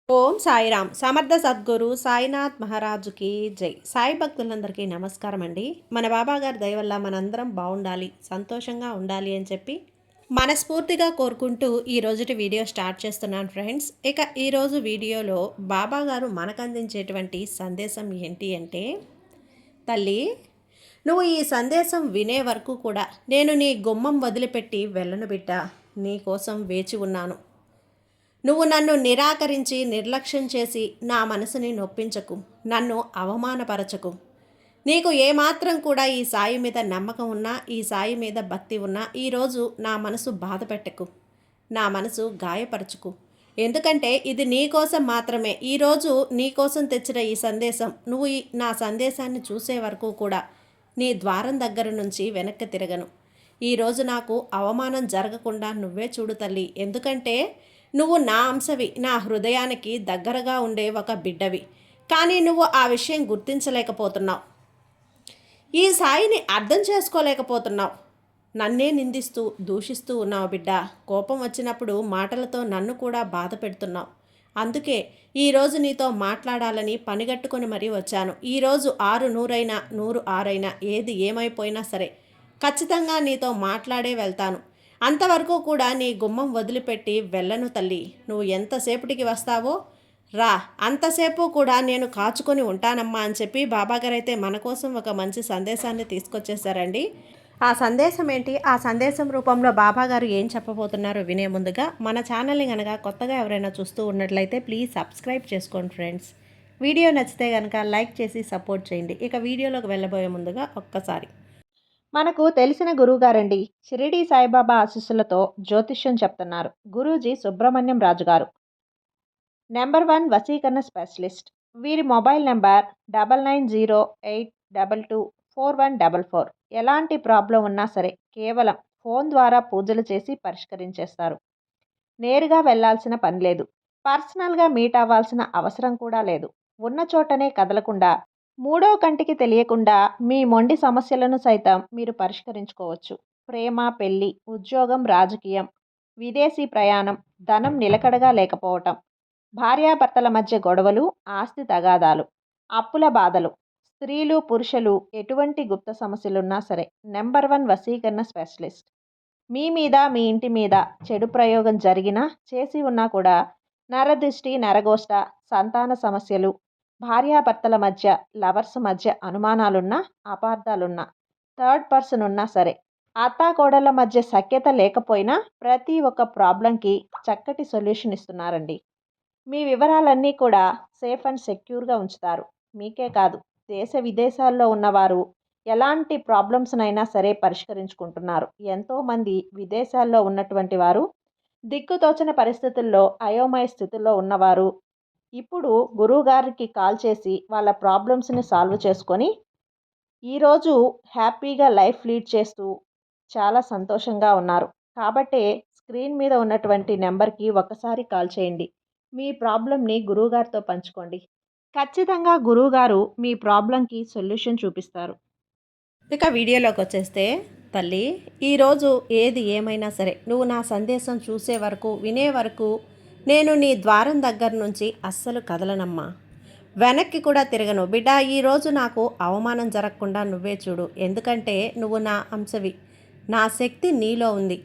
ఓం సాయిరామ్ సమర్థ సద్గురు సాయినాథ్ మహారాజుకి జై. సాయి భక్తులందరికీ నమస్కారం అండి. మన బాబా గారి దయ వల్ల మనందరం బాగుండాలి, సంతోషంగా ఉండాలి అని చెప్పి మనస్ఫూర్తిగా కోరుకుంటూ ఈ రోజుటి వీడియో స్టార్ట్ చేస్తున్నాను ఫ్రెండ్స్. ఇక ఈరోజు వీడియోలో బాబా గారు మనకు అందించేటువంటి సందేశం ఏంటి అంటే, తల్లి నువ్వు ఈ సందేశం వినే వరకు కూడా నేను నీ గుమ్మం వదిలిపెట్టి వెళ్ళను బిడ్డ. నీ కోసం వేచి ఉన్నాను. నువ్వు నన్ను నిరాకరించి నిర్లక్ష్యం చేసి నా మనసుని నొప్పించకు, నన్ను అవమానపరచకు. నీకు ఏమాత్రం కూడా ఈ సాయి మీద నమ్మకం ఉన్నా, ఈ సాయి మీద భక్తి ఉన్నా ఈరోజు నా మనసు బాధ పెట్టకు, నా మనసు గాయపరచుకు. ఎందుకంటే ఇది నీ కోసం మాత్రమే. ఈరోజు నీ కోసం తెచ్చిన ఈ సందేశం నువ్వు నా సందేశాన్ని చూసే వరకు కూడా నీ ద్వారం దగ్గర నుంచి వెనక్కి తిరగను. ఈరోజు నాకు అవమానం జరగకుండా నువ్వే చూడు తల్లి. ఎందుకంటే నువ్వు నా అంశవి, నా హృదయానికి దగ్గరగా ఉండే ఒక బిడ్డవి. కానీ నువ్వు ఆ విషయం గుర్తించలేకపోతున్నావు, ఈ సాయిని అర్థం చేసుకోలేకపోతున్నావు. నన్నే నిందిస్తూ దూషిస్తూ ఉన్నావు బిడ్డ. కోపం వచ్చినప్పుడు మాటలతో నన్ను కూడా బాధ పెడుతున్నావు. అందుకే ఈరోజు నీతో మాట్లాడాలని పనిగట్టుకొని మరీ వచ్చాను. ఈరోజు 6 100 6 ఏది ఏమైపోయినా సరే ఖచ్చితంగా నీతో మాట్లాడే వెళ్తాను. అంతవరకు కూడా నీ గుమ్మం వదిలిపెట్టి వెళ్ళను తల్లి. నువ్వు ఎంతసేపటికి వస్తావో రా, అంతసేపు కూడా నేను కాచుకొని ఉంటానమ్మా అని చెప్పి బాబాగారు అయితే మన కోసం ఒక మంచి సందేశాన్ని తీసుకొచ్చేసారండి. ఆ సందేశం ఏంటి, ఆ సందేశం రూపంలో బాబాగారు ఏం చెప్పబోతున్నారో వినే ముందుగా మన ఛానల్ని కనుక కొత్తగా ఎవరైనా చూస్తూ ఉన్నట్లయితే ప్లీజ్ సబ్స్క్రైబ్ చేసుకోండి ఫ్రెండ్స్. వీడియో నచ్చితే కనుక లైక్ చేసి సపోర్ట్ చేయండి. ఇక వీడియోలోకి వెళ్ళబోయే ముందుగా ఒక్కసారి మనకు తెలిసిన గురువుగారండి, షిరిడి సాయిబాబా ఆశీస్సులతో జ్యోతిష్యం చెప్తున్నారు గురూజీ సుబ్రహ్మణ్యం రాజు గారు. నెంబర్ 1 వశీకరణ స్పెషలిస్ట్. వీరి మొబైల్ నెంబర్ 9908224144. ఎలాంటి ప్రాబ్లం ఉన్నా సరే కేవలం ఫోన్ ద్వారా పూజలు చేసి పరిష్కరించేస్తారు. నేరుగా వెళ్లాల్సిన పని లేదు, పర్సనల్గా మీట్ అవ్వాల్సిన అవసరం కూడా లేదు. ఉన్న చోటనే కదలకుండా మూడో కంటికి తెలియకుండా మీ మొండి సమస్యలను సైతం మీరు పరిష్కరించుకోవచ్చు. ప్రేమ, పెళ్లి, ఉద్యోగం, రాజకీయం, విదేశీ ప్రయాణం, ధనం నిలకడగా లేకపోవటం, భార్యాభర్తల మధ్య గొడవలు, ఆస్తి తగాదాలు, అప్పుల బాధలు, స్త్రీలు పురుషులు ఎటువంటి గుప్త సమస్యలున్నా సరే నెంబర్ 1 వశీకరణ స్పెషలిస్ట్. మీ మీద, మీ ఇంటి మీద చెడు ప్రయోగం జరిగినా చేసి ఉన్నా కూడా నరదృష్టి, నరగోష్ట, సంతాన సమస్యలు, భార్యాభర్తల మధ్య, లవర్స్ మధ్య అనుమానాలున్నా, అపార్థాలున్నా, థర్డ్ పర్సన్ ఉన్నా సరే, అత్తాకోడళ్ళ మధ్య సఖ్యత లేకపోయినా ప్రతి ఒక్క ప్రాబ్లంకి చక్కటి సొల్యూషన్ ఇస్తున్నారండి. మీ వివరాలన్నీ కూడా సేఫ్ అండ్ సెక్యూర్గా ఉంచుతారు. మీకే కాదు, దేశ విదేశాల్లో ఉన్నవారు ఎలాంటి ప్రాబ్లమ్స్నైనా సరే పరిష్కరించుకుంటున్నారు. ఎంతోమంది విదేశాల్లో ఉన్నటువంటి వారు, దిక్కుతోచని పరిస్థితుల్లో అయోమయ స్థితిలో ఉన్నవారు ఇప్పుడు గురువుగారికి కాల్ చేసి వాళ్ళ ప్రాబ్లమ్స్ని సాల్వ్ చేసుకొని ఈరోజు హ్యాపీగా లైఫ్ లీడ్ చేస్తూ చాలా సంతోషంగా ఉన్నారు. కాబట్టే స్క్రీన్ మీద ఉన్నటువంటి నెంబర్కి ఒకసారి కాల్ చేయండి. మీ ప్రాబ్లమ్ని గురువుగారితో పంచుకోండి. ఖచ్చితంగా గురువుగారు మీ ప్రాబ్లంకి సొల్యూషన్ చూపిస్తారు. ఇక వీడియోలోకి వచ్చేస్తే, తల్లి ఈరోజు ఏది ఏమైనా సరే నువ్వు నా సందేశం చూసే వరకు, వినే వరకు నేను నీ ద్వారం దగ్గర నుంచి అస్సలు కదలనమ్మా, వెనక్కి కూడా తిరగను బిడ్డ. ఈరోజు నాకు అవమానం జరగకుండా నువ్వే చూడు. ఎందుకంటే నువ్వు నా అంశవి, నా శక్తి నీలో ఉంది.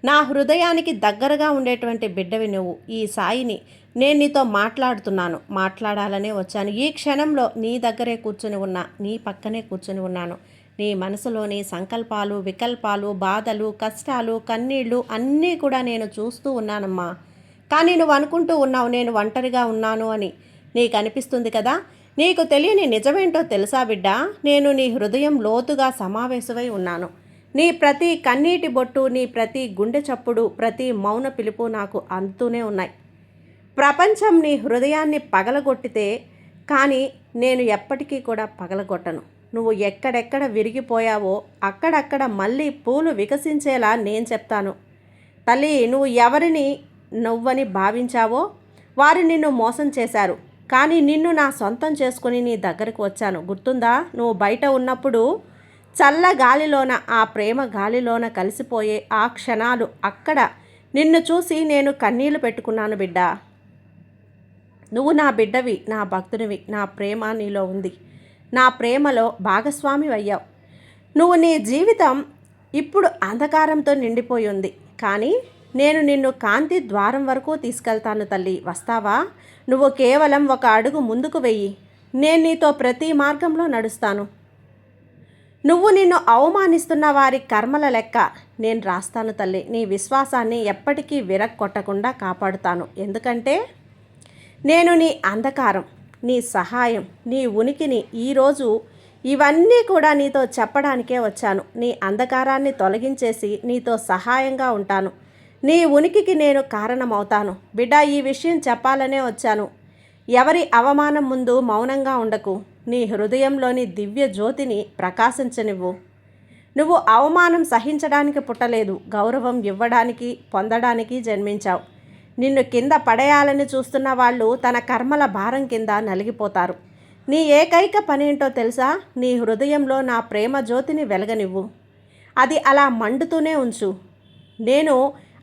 నా హృదయానికి దగ్గరగా ఉండేటువంటి బిడ్డవి నువ్వు. ఈ సాయిని నేను నీతో మాట్లాడుతున్నాను, మాట్లాడాలనే వచ్చాను. ఈ క్షణంలో నీ దగ్గరే కూర్చుని ఉన్నా, నీ పక్కనే కూర్చుని ఉన్నాను. నీ మనసులోని సంకల్పాలు, వికల్పాలు, బాధలు, కష్టాలు, కన్నీళ్ళు అన్నీ కూడా నేను చూస్తూ ఉన్నానమ్మా. కానీ నువ్వు అనుకుంటూ ఉన్నావు నేను ఒంటరిగా ఉన్నాను అని. నీకు అనిపిస్తుంది కదా. నీకు తెలియని నిజమేంటో తెలుసా బిడ్డ? నేను నీ హృదయం లోతుగా సమావేశమై ఉన్నాను. నీ ప్రతి కన్నీటి బొట్టు, నీ ప్రతి గుండె చప్పుడు, ప్రతి మౌన పిలుపు నాకు అందుతూనే ఉన్నాయి. ప్రపంచం నీ హృదయాన్ని పగలగొట్టితే కానీ నేను ఎప్పటికీ కూడా పగలగొట్టను. నువ్వు ఎక్కడెక్కడ విరిగిపోయావో అక్కడక్కడ మళ్ళీ పూలు వికసించేలా నేను చెప్తాను. తల్లి, నువ్వు ఎవరిని నువ్వని భావించావో వారు నిన్ను మోసం చేశారు. కానీ నిన్ను నా సొంతం చేసుకుని నీ దగ్గరకు వచ్చాను. గుర్తుందా? నువ్వు బయట ఉన్నప్పుడు చల్ల గాలిలోన, ఆ ప్రేమ గాలిలోన కలిసిపోయే ఆ క్షణాలు, అక్కడ నిన్ను చూసి నేను కన్నీళ్లు పెట్టుకున్నాను బిడ్డ. నువ్వు నా బిడ్డవి, నా భక్తునివి, నా ప్రేమ నీలో ఉంది, నా ప్రేమలో భాగస్వామి అయ్యావు. నువ్వు నీ జీవితం ఇప్పుడు అంధకారంతో నిండిపోయి ఉంది, కానీ నేను నిన్ను కాంతి ద్వారం వరకు తీసుకెళ్తాను తల్లి. వస్తావా? నువ్వు కేవలం ఒక అడుగు ముందుకు వెయ్యి, నేను నీతో ప్రతి మార్గంలో నడుస్తాను. నువ్వు నిన్ను అవమానిస్తున్న వారి కర్మల లెక్క నేను రాస్తాను తల్లి. నీ విశ్వాసాన్ని ఎప్పటికీ విరక్కొట్టకుండా కాపాడుతాను. ఎందుకంటే నేను నీ అంధకారం, నీ సహాయం, నీ ఉనికిని ఈరోజు ఇవన్నీ కూడా నీతో చెప్పడానికే వచ్చాను. నీ అంధకారాన్ని తొలగించేసి నీతో సహాయంగా ఉంటాను. నీ ఉనికికి నేను కారణమవుతాను. బిడ్డ, ఈ విషయం చెప్పాలనే వచ్చాను. ఎవరి అవమానం ముందు మౌనంగా ఉండకు. నీ హృదయంలోని దివ్య జ్యోతిని ప్రకాశించనివ్వు. నువ్వు అవమానం సహించడానికి పుట్టలేదు, గౌరవం ఇవ్వడానికి, పొందడానికి జన్మించావు. నిన్ను కింద పడేయాలని చూస్తున్న వాళ్ళు తన కర్మల భారం కింద నలిగిపోతారు. నీ ఏకైక పనేంటో తెలుసా? నీ హృదయంలో నా ప్రేమ జ్యోతిని వెలగనివ్వు. అది అలా మండుతూనే ఉంచు. నేను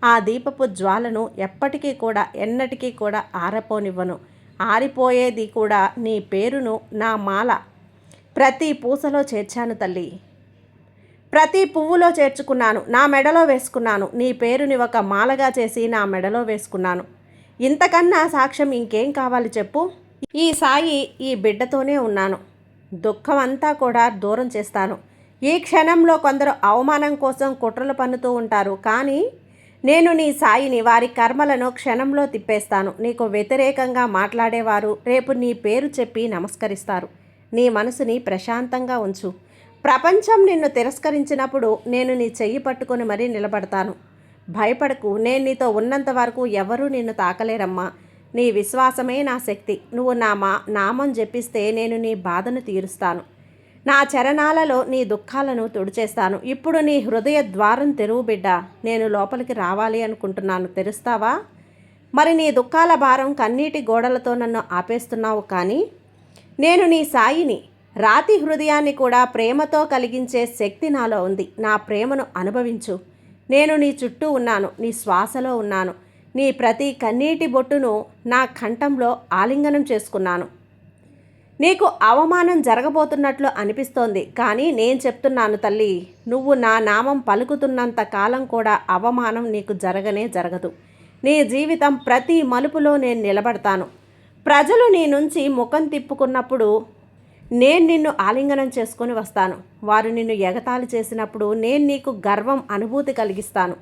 ఆ దీపపు జ్వాలను ఎప్పటికీ కూడా, ఎన్నటికీ కూడా ఆరపోనివ్వను. ఆరిపోయేది కూడా నీ పేరును నా మాల ప్రతి పూసలో చేర్చాను తల్లి. ప్రతి పువ్వులో చేర్చుకున్నాను, నా మెడలో వేసుకున్నాను. నీ పేరుని ఒక మాలగా చేసి నా మెడలో వేసుకున్నాను. ఇంతకన్నా సాక్ష్యం ఇంకేం కావాలి చెప్పు? ఈ సాయి ఈ బిడ్డతోనే ఉన్నాను. దుఃఖం అంతా కూడా దూరం చేస్తాను. ఈ క్షణంలో కొందరు అవమానం కోసం కుట్రలు పన్నుతూ ఉంటారు, కానీ నేను నీ సాయిని. వారి కర్మలను క్షణంలో తిప్పేస్తాను. నీకు వ్యతిరేకంగా మాట్లాడేవారు రేపు నీ పేరు చెప్పి నమస్కరిస్తారు. నీ మనసుని ప్రశాంతంగా ఉంచు. ప్రపంచం నిన్ను తిరస్కరించినప్పుడు నేను నీ చెయ్యి పట్టుకొని మరీ నిలబడతాను. భయపడకు, నేను నీతో ఉన్నంత వరకు ఎవరూ నిన్ను తాకలేరమ్మా. నీ విశ్వాసమే నా శక్తి. నువ్వు నా నామం జపిస్తే నేను నీ బాధను తీరుస్తాను. నా చరణాలలో నీ దుఃఖాలను తుడిచేస్తాను. ఇప్పుడు నీ హృదయ ద్వారం తెరువు బిడ్డ. నేను లోపలికి రావాలి అనుకుంటున్నాను, తెరుస్తావా? మరి నీ దుఃఖాల భారం కన్నీటి గోడలతో నన్ను ఆపేస్తున్నావు, కానీ నేను నీ సాయిని. రాతి హృదయాన్ని కూడా ప్రేమతో కలిగించే శక్తి నాలో ఉంది. నా ప్రేమను అనుభవించు. నేను నీ చుట్టూ ఉన్నాను, నీ శ్వాసలో ఉన్నాను. నీ ప్రతి కన్నీటి బొట్టును నా కంఠంలో ఆలింగనం చేసుకున్నాను. నీకు అవమానం జరగబోతున్నట్లు అనిపిస్తోంది, కానీ నేను చెప్తున్నాను తల్లి, నువ్వు నా నామం పలుకుతున్నంత కాలం కూడా అవమానం నీకు జరగనే జరగదు. నీ జీవితం ప్రతి మలుపులో నేను నిలబడతాను. ప్రజలు నీ నుంచి ముఖం తిప్పుకున్నప్పుడు నేను నిన్ను ఆలింగనం చేసుకొని వస్తాను. వారు నిన్ను ఎగతాళి చేసినప్పుడు నేను నీకు గర్వం అనుభూతి కలిగిస్తాను.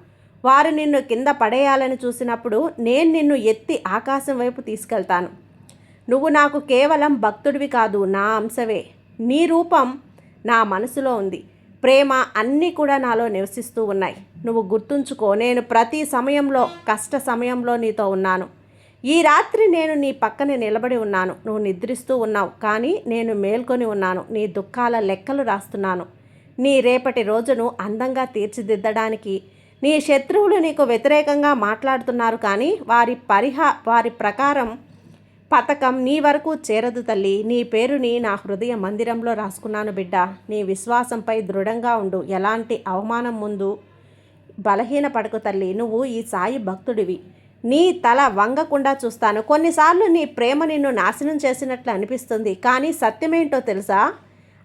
వారు నిన్ను కింద పడేయాలని చూసినప్పుడు నేను నిన్ను ఎత్తి ఆకాశం వైపు తీసుకెళ్తాను. నువ్వు నాకు కేవలం భక్తుడివి కాదు, నా అంశవే. నీ రూపం నా మనసులో ఉంది. ప్రేమ అన్నీ కూడా నాలో నివసిస్తూ ఉన్నాయి. నువ్వు గుర్తుంచుకో, నేను ప్రతి సమయంలో, కష్ట సమయంలో నీతో ఉన్నాను. ఈ రాత్రి నేను నీ పక్కనే నిలబడి ఉన్నాను. నువ్వు నిద్రిస్తూ ఉన్నావు, కానీ నేను మేల్కొని ఉన్నాను. నీ దుఃఖాల లెక్కలు రాస్తున్నాను. నీ రేపటి రోజును అందంగా తీర్చిదిద్దడానికి. నీ శత్రువులు నీకు వ్యతిరేకంగా మాట్లాడుతున్నారు, కానీ వారి ప్రకారం పథకం నీ వరకు చేరదు తల్లి. నీ పేరుని నా హృదయ మందిరంలో రాసుకున్నాను బిడ్డ. నీ విశ్వాసంపై దృఢంగా ఉండు. ఎలాంటి అవమానం ముందు బలహీన పడకు తల్లి. నువ్వు ఈ సాయి భక్తుడివి. నీ తల వంగకుండా చూస్తాను. కొన్నిసార్లు నీ ప్రేమ నిన్ను నాశనం చేసినట్లు అనిపిస్తుంది, కానీ సత్యమేంటో తెలుసా?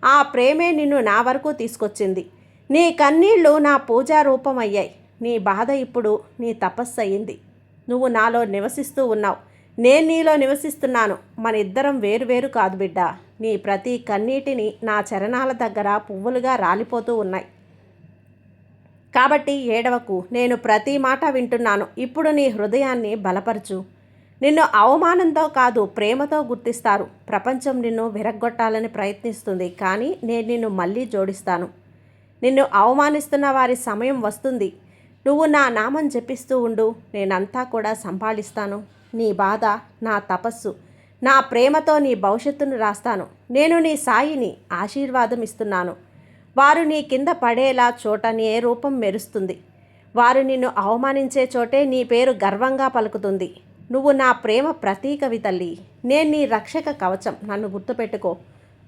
ఆ ప్రేమే నిన్ను నా వరకు తీసుకొచ్చింది. నీ కన్నీళ్లు నా పూజా రూపం అయ్యాయి. నీ బాధ ఇప్పుడు నీ తపస్సు అయ్యింది. నువ్వు నాలో నివసిస్తూ ఉన్నావు, నేను నీలో నివసిస్తున్నాను. మన ఇద్దరం వేరువేరు కాదు బిడ్డ. నీ ప్రతి కన్నీటిని నా చరణాల దగ్గర పువ్వులుగా రాలిపోతూ ఉన్నాయి. కాబట్టి ఏడవకు, నేను ప్రతి మాట వింటున్నాను. ఇప్పుడు నీ హృదయాన్ని బలపరచు. నిన్ను అవమానంతో కాదు, ప్రేమతో గుర్తిస్తారు. ప్రపంచం నిన్ను విరగ్గొట్టాలని ప్రయత్నిస్తుంది, కానీ నేను నిన్ను మళ్ళీ జోడిస్తాను. నిన్ను అవమానిస్తున్న వారి సమయం వస్తుంది. నువ్వు నా నామం జపిస్తూ ఉండు, నేనంతా కూడా సంభాళిస్తాను. నీ బాధ నా తపస్సు. నా ప్రేమతో నీ భవిష్యత్తును రాస్తాను. నేను నీ సాయిని, ఆశీర్వాదం ఇస్తున్నాను. వారు నీ కింద పడేలా చోట నీ రూపం మెరుస్తుంది. వారు నిన్ను అవమానించే చోటే నీ పేరు గర్వంగా పలుకుతుంది. నువ్వు నా ప్రేమ ప్రతీకవి తల్లి. నేను నీ రక్షక కవచం. నన్ను గుర్తుపెట్టుకో.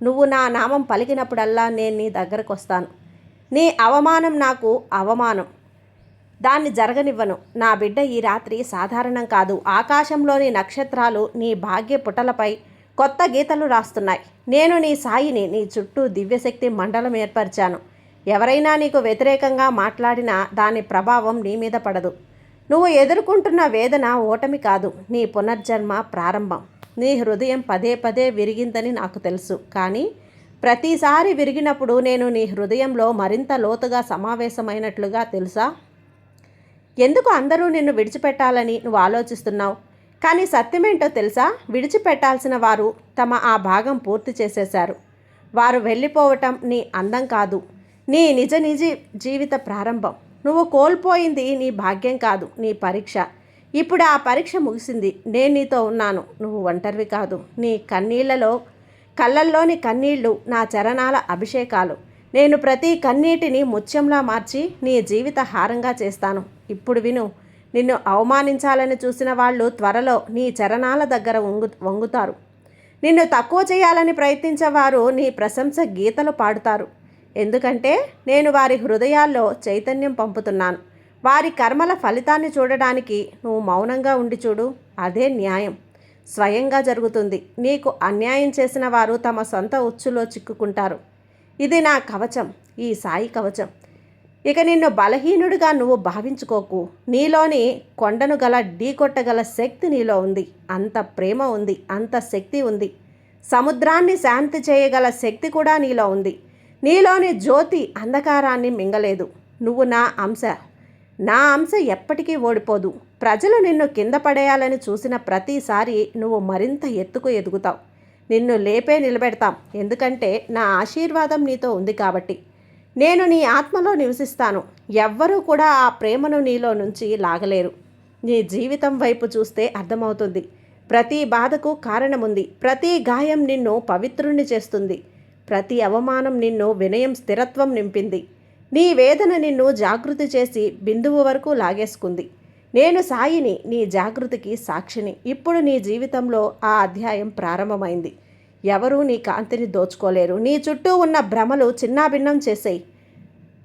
నువ్వు నా నామం పలికినప్పుడల్లా నేను నీ దగ్గరకు వస్తాను. నీ అవమానం నాకు అవమానం, దాన్ని జరగనివ్వను. నా బిడ్డ ఈ రాత్రి సాధారణం కాదు. ఆకాశంలోని నక్షత్రాలు నీ భాగ్య పుటలపై కొత్త గీతలు రాస్తున్నాయి. నేను నీ సాయిని. నీ చుట్టూ దివ్యశక్తి మండలం ఏర్పరిచాను. ఎవరైనా నీకు వ్యతిరేకంగా మాట్లాడినా దాని ప్రభావం నీ మీద పడదు. నువ్వు ఎదుర్కొంటున్న వేదన ఓటమి కాదు, నీ పునర్జన్మ ప్రారంభం. నీ హృదయం పదే పదే విరిగిందని నాకు తెలుసు. కానీ ప్రతిసారి విరిగినప్పుడు నేను నీ హృదయంలో మరింత లోతుగా సమావేశమైనట్లుగా తెలుసా? ఎందుకు అందరూ నిన్ను విడిచిపెట్టాలని నువ్వు ఆలోచిస్తున్నావు? కానీ సత్యమేంటో తెలుసా? విడిచిపెట్టాల్సిన వారు తమ ఆ భాగం పూర్తి చేసేశారు. వారు వెళ్ళిపోవటం నీ అందం కాదు, నీ నిజ జీవిత ప్రారంభం. నువ్వు కోల్పోయింది నీ భాగ్యం కాదు, నీ పరీక్ష. ఇప్పుడు ఆ పరీక్ష ముగిసింది. నేను నీతో ఉన్నాను. నువ్వు ఒంటరివి కాదు. నీ కళ్ళల్లోని కన్నీళ్లు నా చరణాల అభిషేకాలు. నేను ప్రతి కన్నీటిని ముత్యంలా మార్చి నీ జీవిత హారంగా చేస్తాను. ఇప్పుడు విను. నిన్ను అవమానించాలని చూసిన వాళ్ళు త్వరలో నీ చరణాల దగ్గర వంగుతారు. నిన్ను తక్కువ చేయాలని ప్రయత్నించేవారు నీ ప్రశంస గీతలు పాడుతారు. ఎందుకంటే నేను వారి హృదయాల్లో చైతన్యం పంపుతున్నాను. వారి కర్మల ఫలితాన్ని చూడడానికి నువ్వు మౌనంగా ఉండి చూడు. అదే న్యాయం స్వయంగా జరుగుతుంది. నీకు అన్యాయం చేసిన వారు తమ సొంత ఉచ్చులో చిక్కుకుంటారు. ఇది నా కవచం, ఈ సాయి కవచం. ఇక నిన్ను బలహీనుడిగా నువ్వు భావించుకోకు. నీలోని కొండను ఢీకొట్టగల శక్తి నీలో ఉంది. అంత ప్రేమ ఉంది, అంత శక్తి ఉంది. సముద్రాన్ని శాంతి చేయగల శక్తి కూడా నీలో ఉంది. నీలోని జ్యోతి అంధకారాన్ని మింగలేదు. నువ్వు నా అంశ. నా అంశ ఎప్పటికీ ఓడిపోదు. ప్రజలు నిన్ను కింద పడేయాలని చూసిన ప్రతిసారి నువ్వు మరింత ఎత్తుకు ఎదుగుతావు. నిన్ను లేపే నిలబెడతాం. ఎందుకంటే నా ఆశీర్వాదం నీతో ఉంది కాబట్టి. నేను నీ ఆత్మలో నివసిస్తాను. ఎవ్వరూ కూడా ఆ ప్రేమను నీలో నుంచి లాగలేరు. నీ జీవితం వైపు చూస్తే అర్థమవుతుంది. ప్రతి బాధకు కారణముంది. ప్రతి గాయం నిన్ను పవిత్రుణ్ణి చేస్తుంది. ప్రతి అవమానం నిన్ను వినయం, స్థిరత్వం నింపింది. నీ వేదన నిన్ను జాగృతి చేసి బిందువు వరకు లాగేసుకుంది. నేను సాయిని, నీ జాగృతికి సాక్షిని. ఇప్పుడు నీ జీవితంలో ఆ అధ్యాయం ప్రారంభమైంది. ఎవరూ నీ కాంతిని దోచుకోలేరు. నీ చుట్టూ ఉన్న భ్రమలు చిన్నాభిన్నం చేసేయి.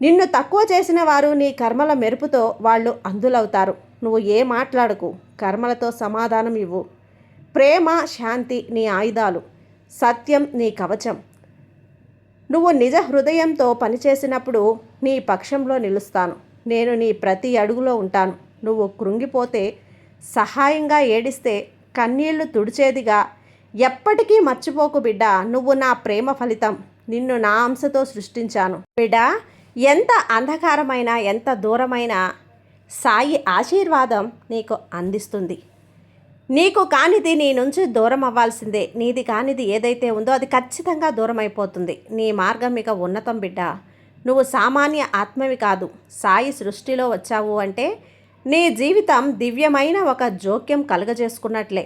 నిన్ను తక్కువ చేసిన వారు నీ కర్మల మెరుపుతో వాళ్ళు అంధులవుతారు. నువ్వు మాట్లాడకు. కర్మలతో సమాధానం ఇవ్వు. ప్రేమ, శాంతి నీ ఆయుధాలు. సత్యం నీ కవచం. నువ్వు నిజ హృదయంతో పనిచేసినప్పుడు నీ పక్షంలో నిలుస్తాను. నేను నీ ప్రతి అడుగులో ఉంటాను. నువ్వు కృంగిపోతే, సహాయంగా ఏడిస్తే కన్నీళ్లు తుడిచేదిగా ఎప్పటికీ మర్చిపోకు బిడ్డ. నువ్వు నా ప్రేమ ఫలితం. నిన్ను నా అంశతో సృష్టించాను బిడ్డ. ఎంత అంధకారమైనా, ఎంత దూరమైనా సాయి ఆశీర్వాదం నీకు అందిస్తుంది. నీకు కానిది నీ నుంచి దూరం అవ్వాల్సిందే. నీది కానిది ఏదైతే ఉందో అది ఖచ్చితంగా దూరం అయిపోతుంది. నీ మార్గం ఇక ఉన్నతం బిడ్డ. నువ్వు సామాన్య ఆత్మవి కాదు. సాయి సృష్టిలో వచ్చావు అంటే నీ జీవితం దివ్యమైన ఒక జోక్యం కలుగజేసుకున్నట్లే.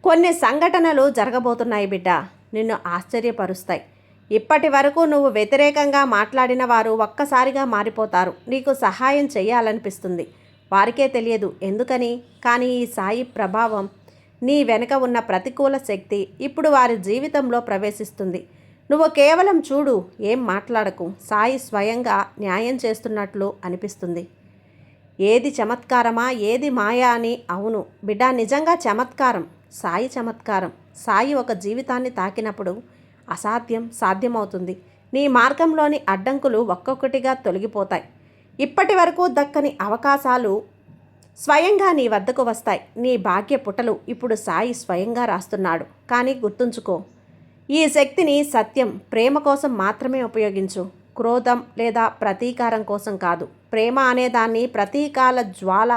కొన్ని సంఘటనలు జరగబోతున్నాయి బిడ్డ. నిన్ను ఆశ్చర్యపరుస్తాయి. ఇప్పటి వరకు నువ్వు వ్యతిరేకంగా మాట్లాడిన వారు ఒక్కసారిగా మారిపోతారు. నీకు సహాయం చేయాలనిపిస్తుంది. వారికే తెలియదు ఎందుకని. కానీ ఈ సాయి ప్రభావం, నీ వెనుక ఉన్న ప్రతికూల శక్తి ఇప్పుడు వారి జీవితంలో ప్రవేశిస్తుంది. నువ్వు కేవలం చూడు, ఏం మాట్లాడకు. సాయి స్వయంగా న్యాయం చేస్తున్నట్లు అనిపిస్తుంది. ఏది చమత్కారమా, ఏది మాయా అని. అవును బిడ్డ, నిజంగా చమత్కారం. సాయి చమత్కారం. సాయి ఒక జీవితాన్ని తాకినప్పుడు అసాధ్యం సాధ్యమవుతుంది. నీ మార్గంలోని అడ్డంకులు ఒక్కొక్కటిగా తొలగిపోతాయి. ఇప్పటి వరకు దక్కని అవకాశాలు స్వయంగా నీ వద్దకు వస్తాయి. నీ భాగ్య పుటలు ఇప్పుడు సాయి స్వయంగా రాస్తున్నాడు. కానీ గుర్తుంచుకో, ఈ శక్తిని సత్యం, ప్రేమ కోసం మాత్రమే ఉపయోగించు. క్రోధం లేదా ప్రతీకారం కోసం కాదు. ప్రేమ అనేదాన్ని ప్రతీకాల జ్వాల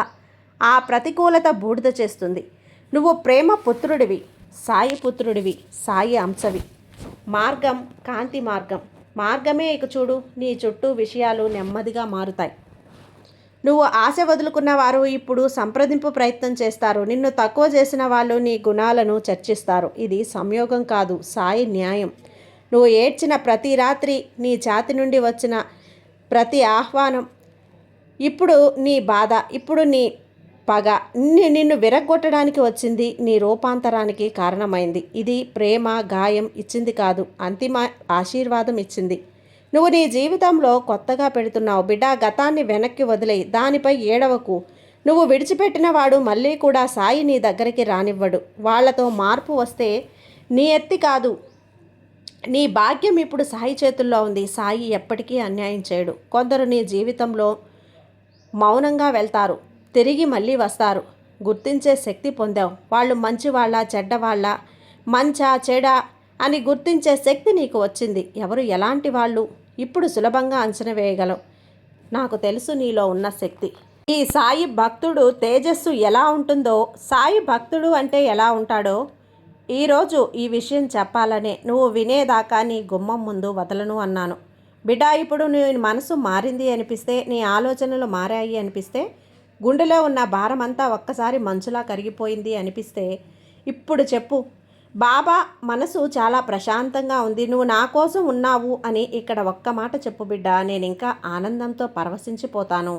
ఆ ప్రతికూలత బూడిద చేస్తుంది. నువ్వు ప్రేమ పుత్రుడివి, సాయి పుత్రుడివి, సాయి అంశవి. మార్గం కాంతి మార్గం. మార్గమే ఇక చూడు. నీ చుట్టూ విషయాలు నెమ్మదిగా మారుతాయి. నువ్వు ఆశ వదులుకున్న వారు ఇప్పుడు సంప్రదింపు ప్రయత్నం చేస్తారు. నిన్ను తక్కువ చేసిన వాళ్ళు నీ గుణాలను చర్చిస్తారు. ఇది సంయోగం కాదు, సాయి న్యాయం. నువ్వు ఏడ్చిన ప్రతి రాత్రి, నీ ఛాతి నుండి వచ్చిన ప్రతి ఆహ్వానం, ఇప్పుడు నీ బాధ, ఇప్పుడు నీ పగ నిన్ను విరగ్గొట్టడానికి వచ్చింది, నీ రూపాంతరానికి కారణమైంది. ఇది ప్రేమ గాయం ఇచ్చింది కాదు, అంతిమ ఆశీర్వాదం ఇచ్చింది. నువ్వు నీ జీవితంలో కొత్తగా పెడుతున్నావు బిడ్డ. గతాన్ని వెనక్కి వదిలేయి, దానిపై ఏడవకు. నువ్వు విడిచిపెట్టిన వాడు మళ్ళీ కూడా సాయి నీ దగ్గరికి రానివ్వడు. వాళ్ళతో మార్పు వస్తే నీ ఎత్తి కాదు, నీ భాగ్యం ఇప్పుడు సాయి చేతుల్లో ఉంది. సాయి ఎప్పటికీ అన్యాయం చేయడు. కొందరు నీ జీవితంలో మౌనంగా వెళ్తారు, తిరిగి మళ్ళీ వస్తారు. గుర్తించే శక్తి పొందావు. వాళ్ళు మంచివాళ్ళ చెడ్డవాళ్ళ, మంచా చెడా అని గుర్తించే శక్తి నీకు వచ్చింది. ఎవరు ఎలాంటి వాళ్ళు ఇప్పుడు సులభంగా అంచనా వేయగలవు. నాకు తెలుసు నీలో ఉన్న శక్తి. ఈ సాయి భక్తుడు తేజస్సు ఎలా ఉంటుందో, సాయి భక్తుడు అంటే ఎలా ఉంటాడో ఈరోజు ఈ విషయం చెప్పాలనే నువ్వు వినేదాకా నీ గుమ్మం ముందు వదలను అన్నాను. బిడ్డ, ఇప్పుడు నీ మనసు మారింది అనిపిస్తే, నీ ఆలోచనలు మారాయి అనిపిస్తే, గుండెలో ఉన్న భారమంతా ఒక్కసారి మంచులా కరిగిపోయింది అనిపిస్తే ఇప్పుడు చెప్పు. బాబా, మనసు చాలా ప్రశాంతంగా ఉంది, నువ్వు నా కోసం ఉన్నావు అని ఇక్కడ ఒక్క మాట చెప్పు బిడ్డ. నేను ఇంకా ఆనందంతో పరవశించిపోతాను.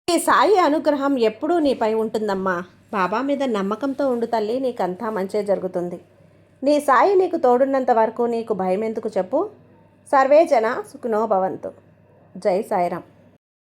ఈ సాయి అనుగ్రహం ఎప్పుడూ నీపై ఉంటుందమ్మా. బాబా మీద నమ్మకంతో ఉండు తల్లి, నీకంతా మంచే జరుగుతుంది. నీ సాయి నీకు తోడున్నంత వరకు నీకు భయం ఎందుకు చెప్పు. సర్వే జన సుఖినో భవంతు. జై సాయిరాం.